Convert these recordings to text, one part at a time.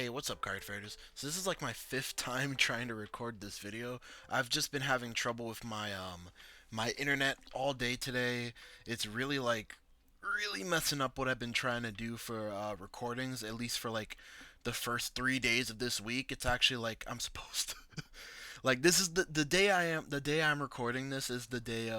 Hey, what's up, Cardfighters? So this is like my fifth time trying to record this video. I've just been having trouble with my internet all day today. It's really messing up what I've been trying to do for recordings, at least for like the first 3 days of this week. It's actually like I'm supposed to like this is the day I'm recording this is the day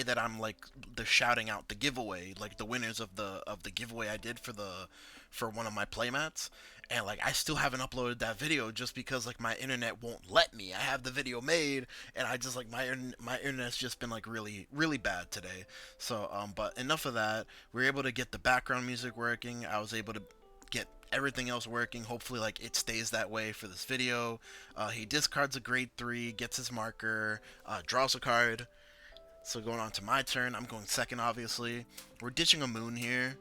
that I'm like the shouting out the giveaway, like the winners of the giveaway I did for one of my playmats, and like I still haven't uploaded that video just because like my internet won't let me. I have the video made, and I just like my internet's just been like really bad today. So but enough of that. We were able to get the background music working. I was able to get everything else working. Hopefully, like it stays that way for this video. He discards a grade 3, gets his marker, draws a card. So going on to my turn, I'm going second, obviously. We're ditching a moon here.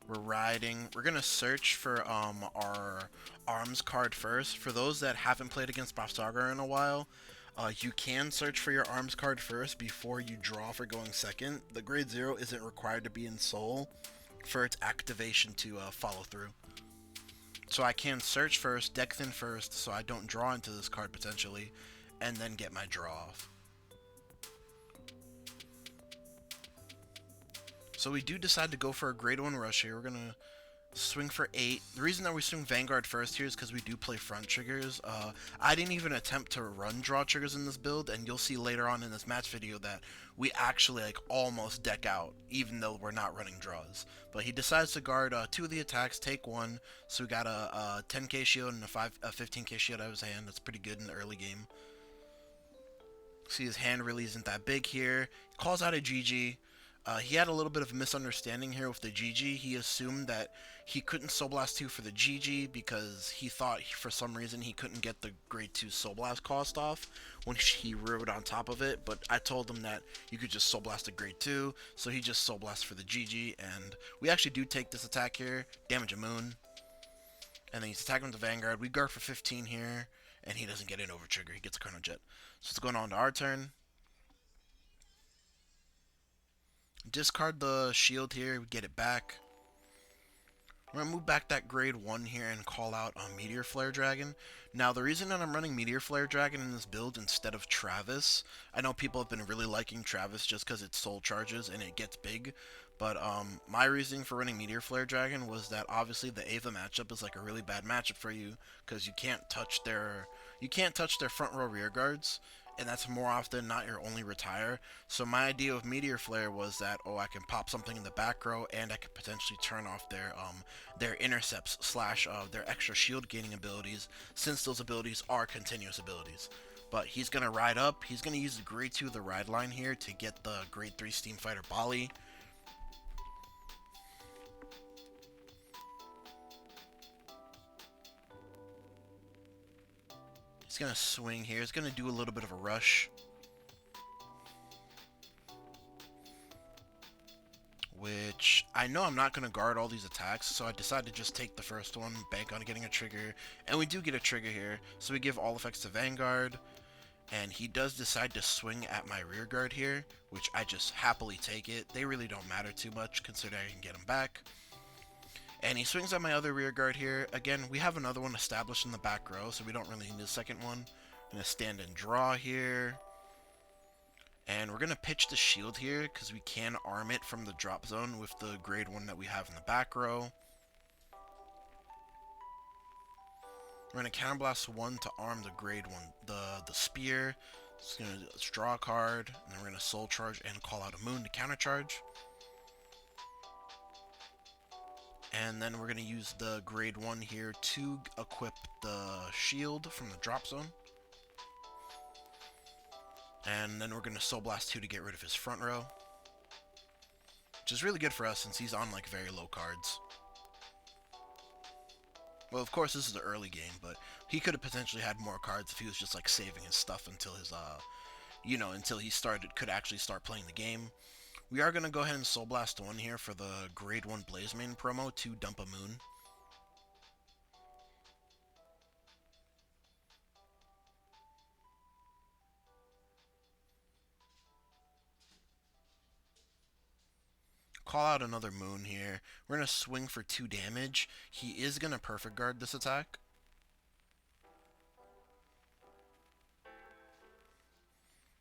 We're riding. We're gonna search for our arms card first. For those that haven't played against BAVSARGRA in a while, you can search for your arms card first before you draw for going second. The grade 0 isn't required to be in soul for its activation to follow through. So I can search first, deck thin first, so I don't draw into this card potentially, and then get my draw off. So we do decide to go for a grade 1 rush here. We're going to swing for 8. The reason that we swing Vanguard first here is because we do play front triggers. I didn't even attempt to run draw triggers in this build, and you'll see later on in this match video that we actually like almost deck out, even though we're not running draws. But he decides to guard 2 of the attacks, take 1, so we got a 10k shield and a 15k shield out of his hand. That's pretty good in the early game. See, his hand really isn't that big here. Calls out a GG. He had a little bit of a misunderstanding here with the GG. He assumed that he couldn't Soul Blast 2 for the GG because he thought for some reason he couldn't get the grade 2 Soul Blast cost off when he rode on top of it, but I told him that you could just Soul Blast a grade 2, so he just Soul Blast for the GG, and we actually do take this attack here, damage a moon, and then he's attacking with the Vanguard. We guard for 15 here, and he doesn't get an over trigger. He gets a Chronojet. So it's going on to our turn. Discard the shield here, we get it back. We're going to move back that grade 1 here and call out a Meteor Flare Dragon. Now, the reason that I'm running Meteor Flare Dragon in this build instead of Travis, I know people have been really liking Travis just because it soul charges and it gets big, but my reasoning for running Meteor Flare Dragon was that obviously the Ava matchup is like a really bad matchup for you because you can't touch their front row rear guards, and that's more often not your only retire. So my idea of Meteor Flare was that, oh, I can pop something in the back row, and I could potentially turn off their intercepts slash their extra shield gaining abilities, since those abilities are continuous abilities. But he's gonna ride up. He's gonna use the grade 2 of the ride line here to get the grade 3 Steam Fighter Bali. He's gonna swing here. He's gonna do a little bit of a rush, which I know I'm not going to guard all these attacks, so I decided to just take the first one, bank on getting a trigger, and we do get a trigger here, so we give all effects to Vanguard, and he does decide to swing at my rear guard here, which I just happily take it. They really don't matter too much, considering I can get them back. And he swings at my other rear guard here. Again, we have another one established in the back row, so we don't really need a second one. I'm going to stand and draw here. And we're going to pitch the shield here because we can arm it from the drop zone with the grade 1 that we have in the back row. We're going to counterblast 1 to arm the grade 1, the spear. It's going to draw a card, and then we're going to soul charge and call out a moon to countercharge. And then we're going to use the grade 1 here to equip the shield from the drop zone. And then we're going to Soul Blast 2 to get rid of his front row, which is really good for us since he's on like very low cards. Well, of course this is the early game, but he could have potentially had more cards if he was just like saving his stuff until his until he could actually start playing the game. We are going to go ahead and Soul Blast 1 here for the grade 1 Blazemane promo to dump a moon. call out another moon here. We're going to swing for 2 damage. He is going to perfect guard this attack.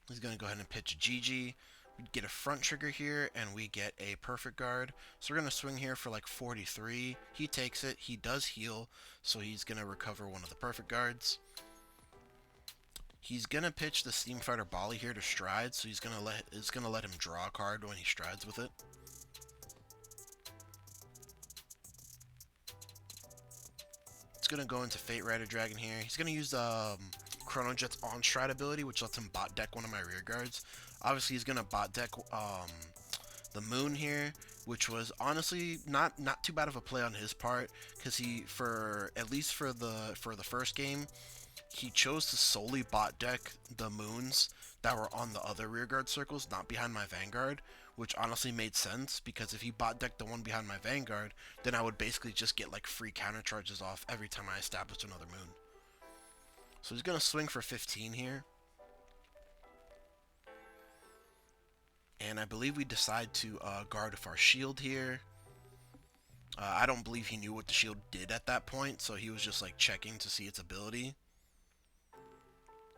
He's going to go ahead and pitch GG. We get a front trigger here, and we get a perfect guard. So we're going to swing here for like 43. He takes it. He does heal, so he's going to recover one of the perfect guards. He's going to pitch the Steam Fighter Bali here to stride, so it's going to let him draw a card when he strides with it. It's going to go into Fate Rider Dragon here. He's going to use CHRONOJET's on stride ability, which lets him bot deck one of my rear guards. Obviously, he's going to bot deck the Moon here, which was honestly not too bad of a play on his part, because at least for the first game, he chose to solely bot deck the Moons that were on the other rearguard circles, not behind my Vanguard, which honestly made sense, because if he bot decked the one behind my Vanguard, then I would basically just get like free counter charges off every time I established another Moon. So he's going to swing for 15 here. And I believe we decide to guard with our shield here. I don't believe he knew what the shield did at that point, so he was just like checking to see its ability.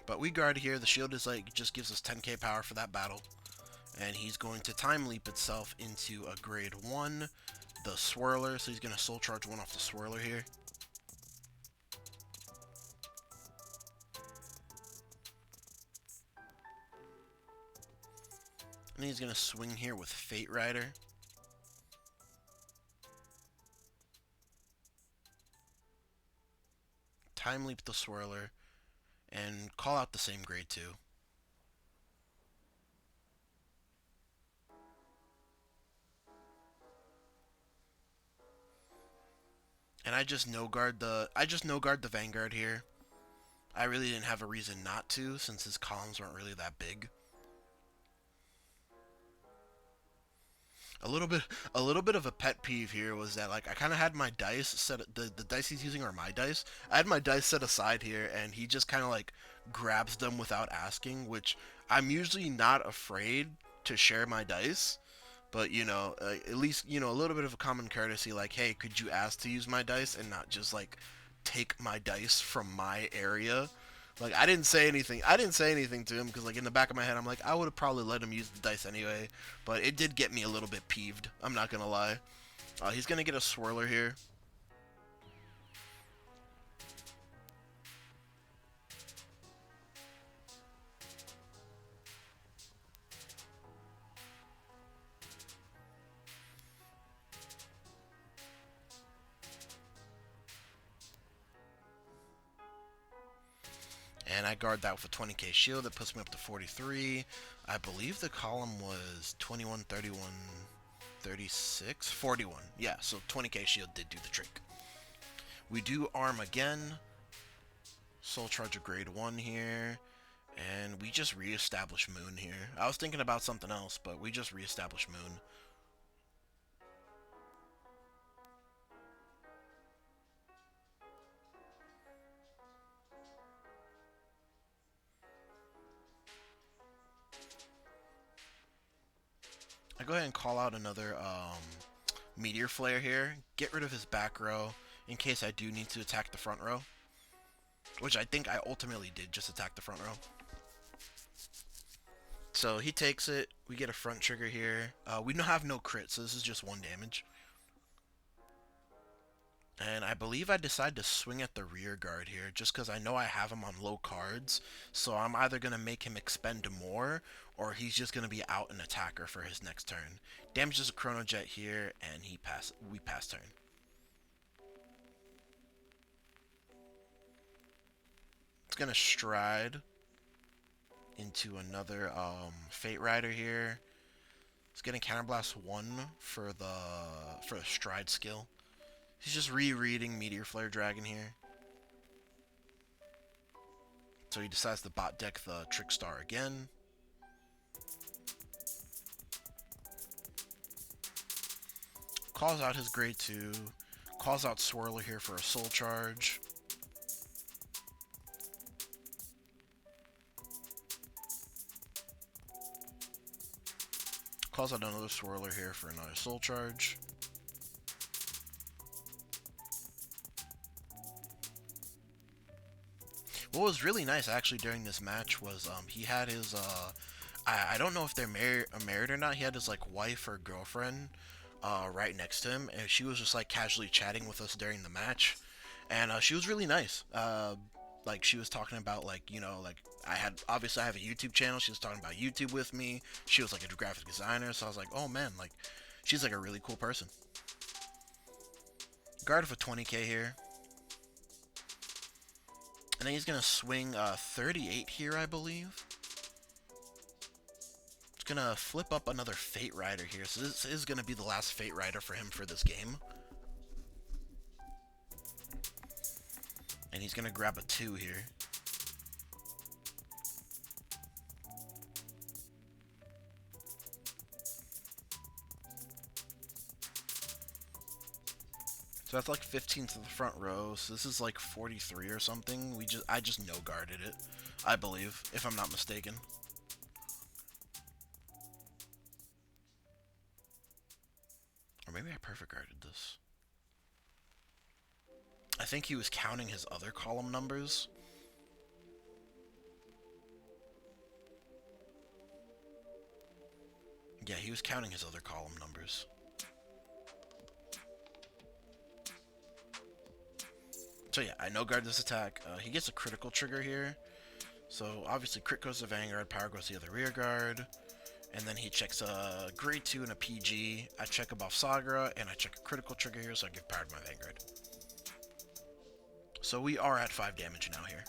But we guard here. The shield is like just gives us 10k power for that battle. And he's going to time leap itself into a grade 1, the swirler. So he's going to soul charge 1 off the swirler here. And he's going to swing here with Fate Rider. Time leap the swirler. And call out the same grade 2. And I just no guard the Vanguard here. I really didn't have a reason not to, since his columns weren't really that big. A little bit of a pet peeve here was that, like, I kind of had my dice set, the dice he's using are my dice. I had my dice set aside here, and he just kind of like grabs them without asking, which I'm usually not afraid to share my dice. But, you know, at least, you know, a little bit of a common courtesy, like, hey, could you ask to use my dice and not just, like, take my dice from my area? Like, I didn't say anything to him, because, like, in the back of my head, I'm like, I would have probably let him use the dice anyway. But it did get me a little bit peeved. I'm not going to lie. He's going to get a swirler here. And I guard that with a 20k shield. That puts me up to 43. I believe the column was 21, 31, 36, 41. Yeah, so 20k shield did do the trick. We do arm again. Soul Charge a grade 1 here. And we just reestablish Moon here. I was thinking about something else, but we just reestablish Moon. I go ahead and call out another Meteor Flare here. Get rid of his back row in case I do need to attack the front row. Which I think I ultimately did just attack the front row. So he takes it. We get a front trigger here. We don't have no crit, so this is just 1 damage. And I believe I decide to swing at the rear guard here, just because I know I have him on low cards. So I'm either going to make him expend more, or he's just going to be out an attacker for his next turn. Damages a CHRONOJET here, and we pass turn. It's going to stride into another Fate Rider here. It's getting Counterblast 1 for the stride skill. He's just rereading Meteor Flare Dragon here. So he decides to bot deck the Trickstar again. Calls out his grade 2. Calls out Swirler here for a soul charge. Calls out another swirler here for another soul charge. What was really nice actually during this match was he had his I don't know if they're married or not. He had his like wife or girlfriend right next to him, and she was just like casually chatting with us during the match, and she was really nice. Like she was talking about like like obviously I have a YouTube channel. She was talking about YouTube with me. She was like a graphic designer, so I was like, oh man, like she's like a really cool person. Guard for 20k here. And then he's going to swing 38 here, I believe. He's going to flip up another Fate Rider here. So this is going to be the last Fate Rider for him for this game. And he's going to grab a 2 here. So that's like 15 to the front row. So this is like 43 or something. I just no guarded it, I believe, if I'm not mistaken. Or maybe I perfect guarded this. I think he was counting his other column numbers. Yeah, he was counting his other column numbers. So yeah, I no guard this attack. He gets a critical trigger here. So obviously crit goes to Vanguard, power goes to the other rear guard. And then he checks a grade 2 and a PG. I check a BAVSARGRA, and I check a critical trigger here, so I give power to my Vanguard. So we are at 5 damage now here.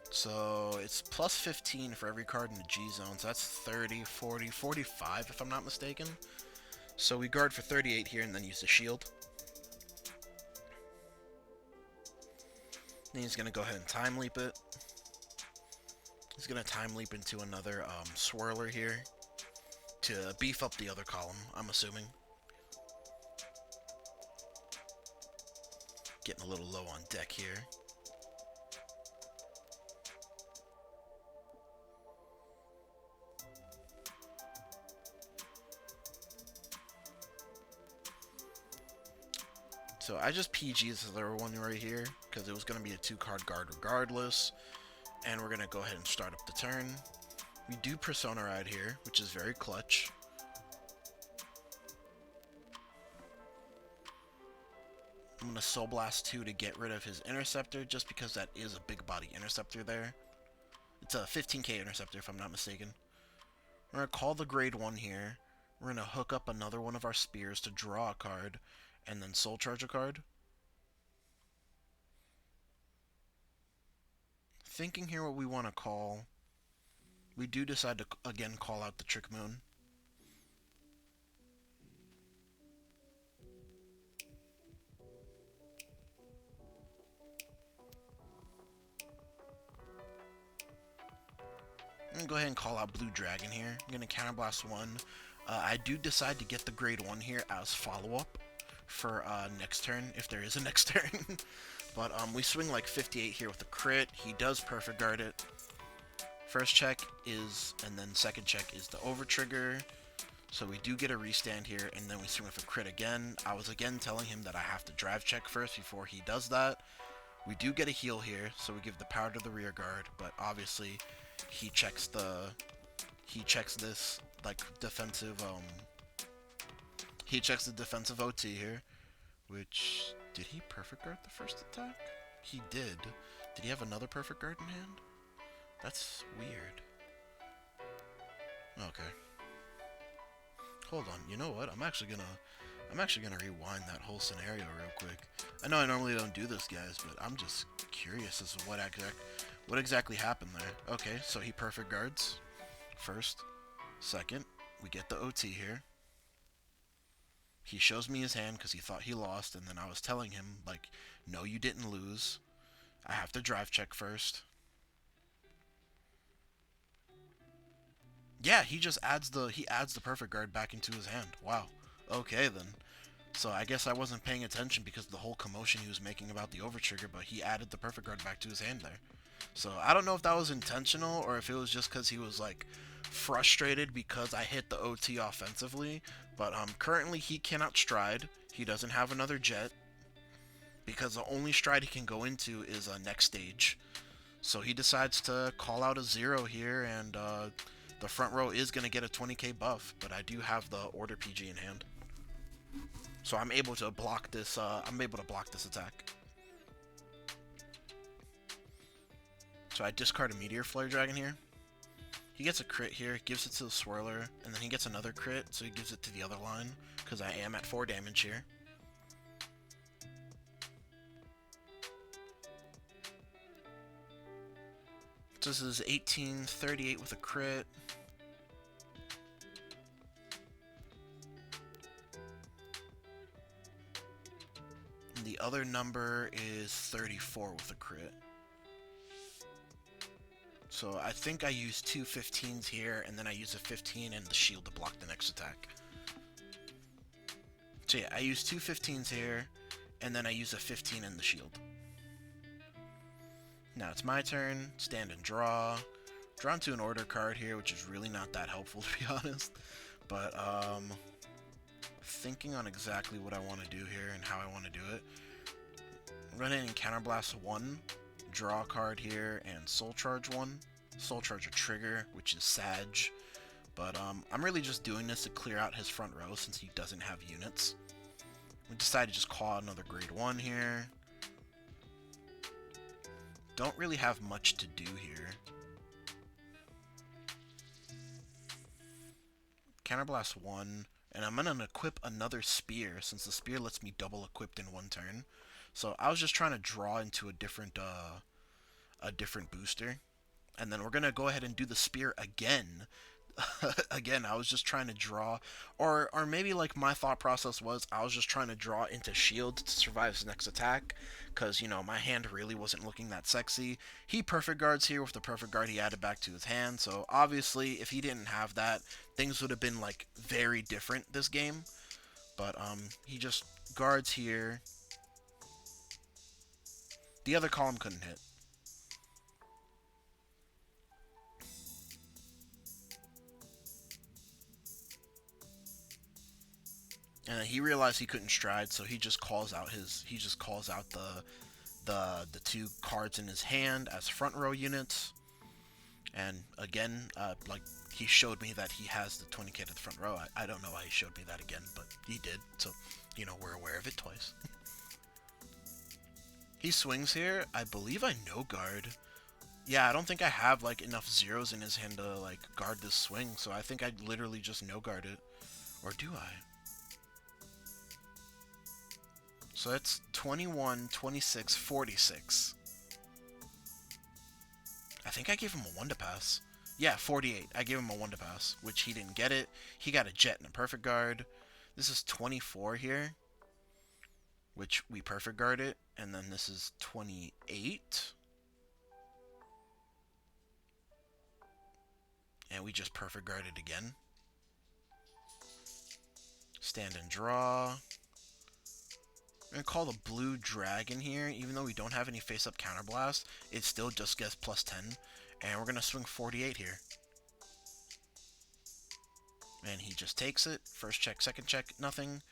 So it's plus 15 for every card in the G zone, so that's 30, 40, 45 if I'm not mistaken. So we guard for 38 here and then use the shield. Then he's going to go ahead and time leap it. He's going to time leap into another swirler here to beef up the other column, I'm assuming. Getting a little low on deck here. So I just PG this other one right here, because it was going to be a 2-card guard regardless. And we're going to go ahead and start up the turn. We do Persona Ride here, which is very clutch. I'm going to Soul Blast 2 to get rid of his Interceptor, just because that is a big body Interceptor there. It's a 15k Interceptor if I'm not mistaken. We're going to call the grade 1 here. We're going to hook up another one of our spears to draw a card, and then Soul Charge a card. Thinking here what we want to call. We do decide to again call out the Trick Moon. I'm going to go ahead and call out Blue Dragon here. I'm going to Counterblast 1. I do decide to get the grade 1 here as follow-up for next turn, if there is a next turn. But we swing like 58 here with a crit. He does perfect guard it. First check is, and then second check is the over trigger. So we do get a restand here, and then we swing with a crit again. I was again telling him that I have to drive check first before he does that. We do get a heal here, so we give the power to the rear guard, but obviously he checks this like defensive he checks the defensive OT here, which did he perfect guard the first attack? He did. Did he have another perfect guard in hand? That's weird. Okay. Hold on. You know what? I'm actually gonna rewind that whole scenario real quick. I know I normally don't do this, guys, but I'm just curious as to what exactly happened there. Okay, so he perfect guards first. Second, we get the OT here. He shows me his hand because he thought he lost, and then I was telling him, like, no, you didn't lose. I have to drive check first. Yeah, he just adds the perfect guard back into his hand. Wow. Okay then. So I guess I wasn't paying attention because of the whole commotion he was making about the overtrigger, but he added the perfect guard back to his hand there. So I don't know if that was intentional or if it was just because he was like frustrated because I hit the OT offensively. But currently he cannot stride. He doesn't have another jet because the only stride he can go into is next stage. So he decides to call out a 0 here, and the front row is going to get a 20k buff, but I do have the order PG in hand. So I'm able to block this attack. So I discard a Meteor Flare Dragon here. He gets a crit here, gives it to the Swirler, and then he gets another crit, so he gives it to the other line, because I am at 4 damage here. So this is 1838 with a crit. And the other number is 34 with a crit. So I think I use 2 15s here, and then I use a 15 and the shield to block the next attack. So yeah, I use 2 15s here, and then I use a 15 in the shield. Now it's my turn, stand and draw. Drawn to an order card here, which is really not that helpful to be honest. But thinking on exactly what I want to do here and how I want to do it. Run in and Counterblast 1, draw a card here, and Soul Charge 1. Soul Charge a trigger, which is Sag. But I'm really just doing this to clear out his front row since he doesn't have units. We decided to just call out another grade 1 here. Don't really have much to do here. Counterblast 1, and I'm going to equip another Spear since the Spear lets me double equipped in 1 turn. So I was just trying to draw into a different booster. And then we're going to go ahead and do the Spear again. Again, I was just trying to draw, or maybe like my thought process was I was just trying to draw into shield to survive his next attack, because, you know, my hand really wasn't looking that sexy. He perfect guards here with the perfect guard he added back to his hand, so obviously if he didn't have that, things would have been like very different this game. But he just guards here. The other column couldn't hit. And he realized he couldn't stride, so he just calls out the 2 cards in his hand as front row units. And again, like, he showed me that he has the 20k to the front row. I don't know why he showed me that again, but he did. So, you know, we're aware of it twice. He swings here. I believe I no guard. Yeah, I don't think I have like enough zeros in his hand to like guard this swing, so I think I'd literally just no guard it. Or do I? So that's 21, 26, 46. I think I gave him a 1 to pass. Yeah, 48. I gave him a 1 to pass, which he didn't get it. He got a jet and a perfect guard. This is 24 here, which we perfect guard it. And then this is 28. And we just perfect guard it again. Stand and draw. We're going to call the blue dragon here. Even though we don't have any face-up counterblast, it still just gets plus 10. And we're going to swing 48 here. And he just takes it. First check, second check, nothing.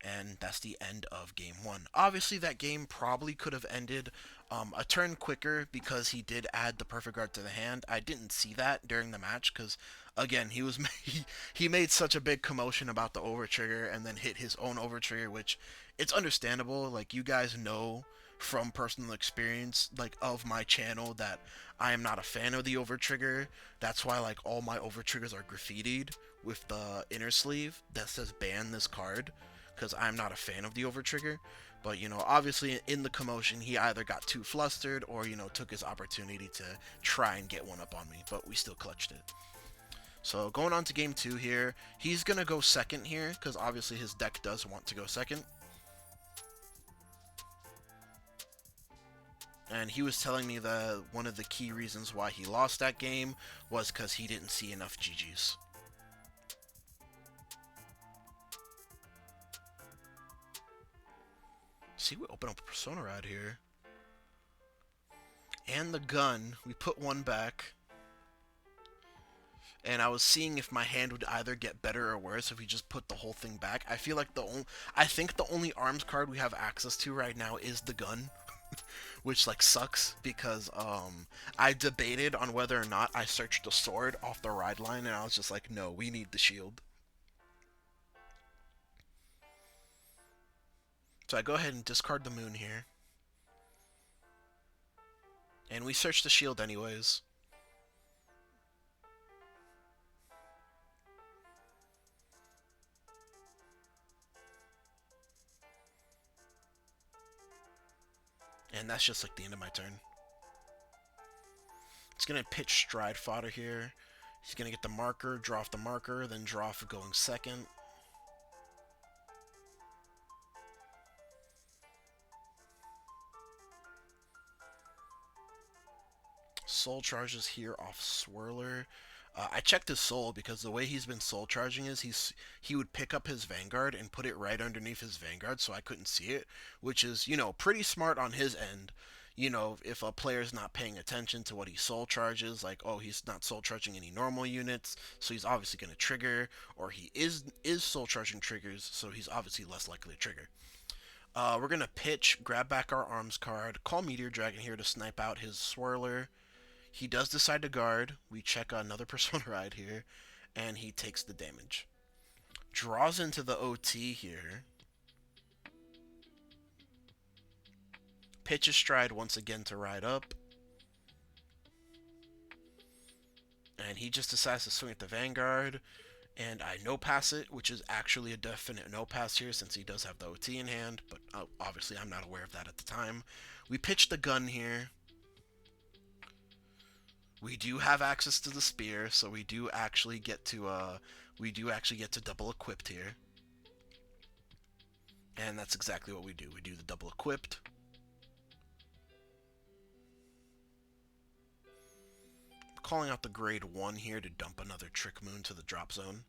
And that's the end of game 1. Obviously, that game probably could have ended a turn quicker because he did add the perfect guard to the hand. I didn't see that during the match because, again, he made such a big commotion about the overtrigger and then hit his own overtrigger, which it's understandable. Like, you guys know from personal experience, like, of my channel that I am not a fan of the overtrigger. That's why, like, all my overtriggers are graffitied with the inner sleeve that says ban this card, because I'm not a fan of the overtrigger. But, you know, obviously in the commotion, he either got too flustered or, you know, took his opportunity to try and get one up on me, but we still clutched it. So going on to game 2 here, he's going to go second here, because obviously his deck does want to go second. And he was telling me that one of the key reasons why he lost that game was because he didn't see enough GGs. See, we open up a Persona Rod here. And the gun. We put one back. And I was seeing if my hand would either get better or worse if we just put the whole thing back. I feel like I think the only arms card we have access to right now is the gun, which like sucks because I debated on whether or not I searched the sword off the ride line, and I was just like, no, we need the shield. So I go ahead and discard the moon here, and we search the shield anyways. And that's just like the end of my turn. He's going to pitch Stride Fodder here. He's going to get the marker, draw off the marker, then draw off going second. Soul charges here off Swirler. I checked his soul because the way he's been soul charging is he would pick up his Vanguard and put it right underneath his Vanguard so I couldn't see it, which is, you know, pretty smart on his end. You know, if a player's not paying attention to what he soul charges, like, oh, he's not soul charging any normal units, so he's obviously going to trigger, or he is soul charging triggers, so he's obviously less likely to trigger. We're going to pitch, grab back our arms card, call Meteor Dragon here to snipe out his Swirler. He does decide to guard. We check another Persona Ride here, and he takes the damage. Draws into the OT here. Pitches Stride once again to ride up. And he just decides to swing at the Vanguard. And I no-pass it, which is actually a definite no-pass here since he does have the OT in hand. But obviously I'm not aware of that at the time. We pitch the gun here. We do have access to the spear, so we do actually get to double equipped here. And that's exactly what we do. We do the double equipped. Calling out the grade 1 here to dump another Trick Moon to the drop zone.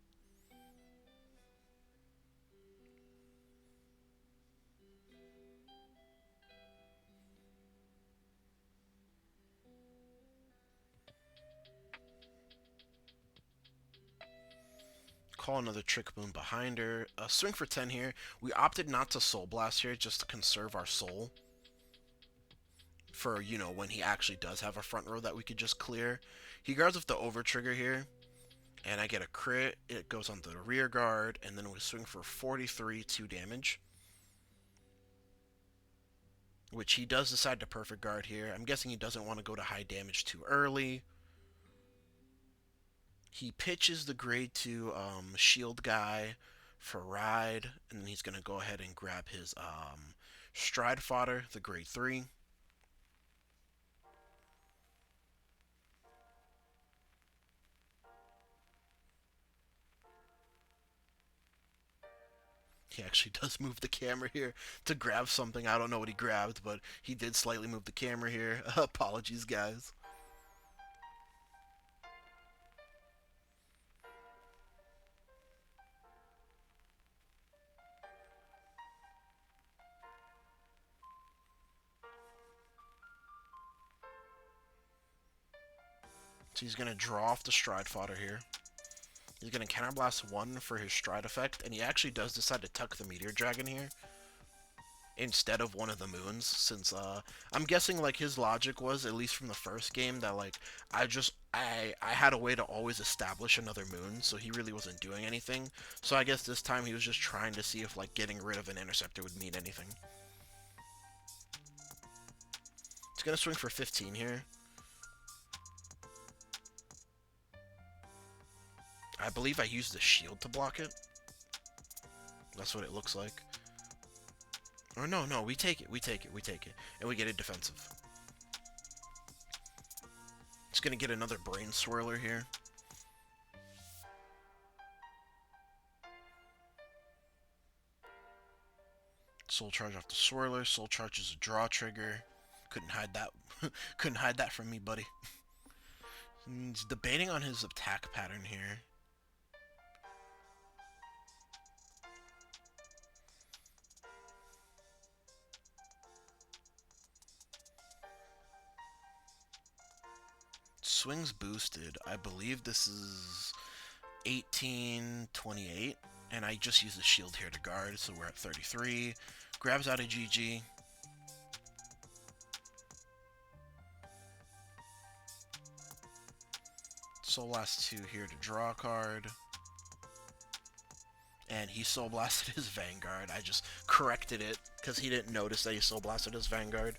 Call another Trick Moon behind her. Swing for 10 here. We opted not to Soul Blast here just to conserve our soul. For, you know, when he actually does have a front row that we could just clear. He guards with the over trigger here. And I get a crit. It goes onto the rear guard. And then we swing for 43, 2 damage. Which he does decide to perfect guard here. I'm guessing he doesn't want to go to high damage too early. He pitches the grade 2 shield guy for ride, and then he's going to go ahead and grab his Stride Fodder, the grade 3. He actually does move the camera here to grab something. I don't know what he grabbed, but he did slightly move the camera here. Apologies, guys. So he's going to draw off the Stride Fodder here. He's going to Counterblast 1 for his Stride effect, and he actually does decide to tuck the Meteor Dragon here instead of one of the moons, since I'm guessing like his logic was, at least from the first game, that like I had a way to always establish another moon, so he really wasn't doing anything. So I guess this time he was just trying to see if like getting rid of an interceptor would mean anything. He's going to swing for 15 here. I believe I used the shield to block it. That's what it looks like. Or no, we take it. And we get it defensive. It's gonna get another Brain Swirler here. Soul Charge off the Swirler. Soul Charge is a draw trigger. Couldn't hide that. Couldn't hide that from me, buddy. He's debating on his attack pattern here. swings boosted. I believe this is 1828, and I just use the shield here to guard, so we're at 33. Grabs out a GG. Soul Blast 2 here to draw a card. And he Soul Blasted his Vanguard. I just corrected it because he didn't notice that he Soul Blasted his Vanguard.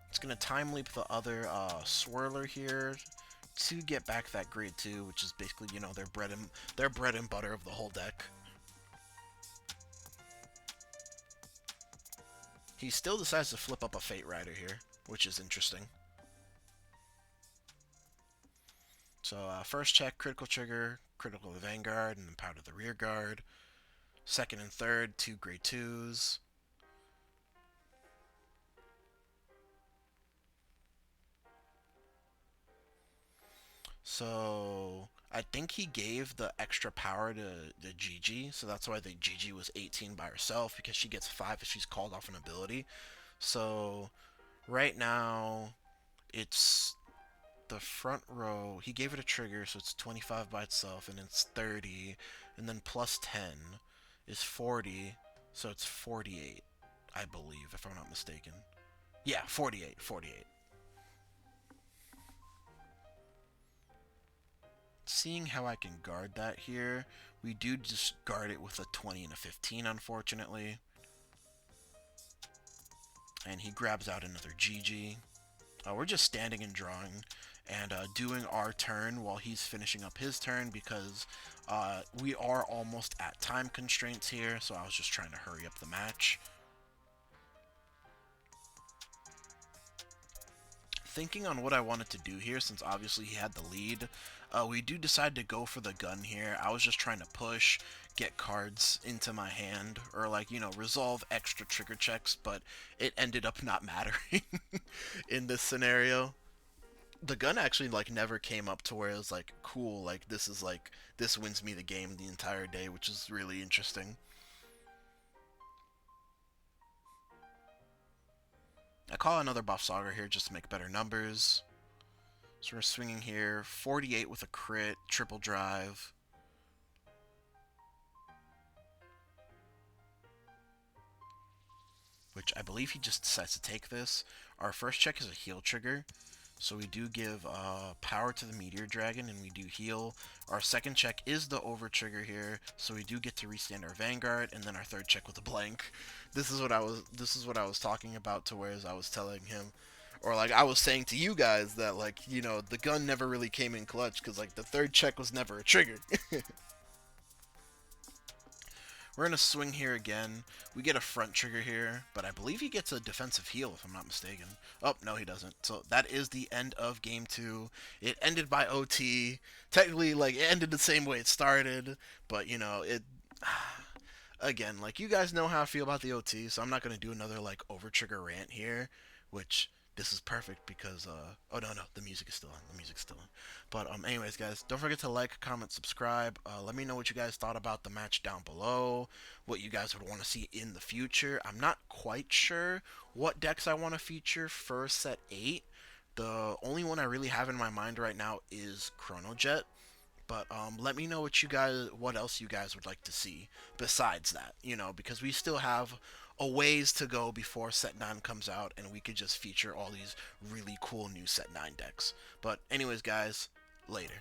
It's going to time leap the other Swirler here to get back that grade 2, which is basically, you know, their bread and butter of the whole deck. He still decides to flip up a Fate Rider here, which is interesting. So first check, critical trigger, critical the Vanguard, and then powder the rear guard. Second and third, 2 grade 2s. So I think he gave the extra power to the GG, so that's why the GG was 18 by herself, because she gets 5 if she's called off an ability. So right now it's the front row. He gave it a trigger, so it's 25 by itself, and it's 30, and then plus 10 is 40, so it's 48, I believe, if I'm not mistaken. Yeah, 48. Seeing how I can guard that here, we do just guard it with a 20 and a 15, unfortunately. And he grabs out another GG. We're just standing and drawing and doing our turn while he's finishing up his turn, because we are almost at time constraints here, so I was just trying to hurry up the match. Thinking on what I wanted to do here, since obviously he had the lead, we do decide to go for the gun here. I was just trying to push, get cards into my hand, or like, you know, resolve extra trigger checks, but it ended up not mattering in this scenario. The gun actually like never came up to where it was like, cool, like this wins me the game the entire day, which is really interesting. I call another BAVSARGRA here just to make better numbers. So we're swinging here, 48 with a crit, triple drive. Which I believe he just decides to take this. Our first check is a heal trigger, so we do give power to the Meteor Dragon, and we do heal. Our second check is the over trigger here, so we do get to restand our Vanguard, and then our third check with a blank. This is what I was talking about, to where I was telling him, or like I was saying to you guys, that like, you know, the gun never really came in clutch, because like the third check was never a trigger. We're going to swing here again. We get a front trigger here, but I believe he gets a defensive heal, if I'm not mistaken. Oh, no, he doesn't. So that is the end of Game 2. It ended by OT. Technically, like, it ended the same way it started, but, you know, it... Again, like, you guys know how I feel about the OT, so I'm not going to do another, like, over-trigger rant here, which... This is perfect because, oh no, the music is still on, But, anyways, guys, don't forget to like, comment, subscribe. Let me know what you guys thought about the match down below, what you guys would want to see in the future. I'm not quite sure what decks I want to feature for set 8. The only one I really have in my mind right now is CHRONOJET. But let me know what else you guys would like to see besides that, you know, because we still have a ways to go before set 9 comes out, and we could just feature all these really cool new set 9 decks. But anyways, guys, later.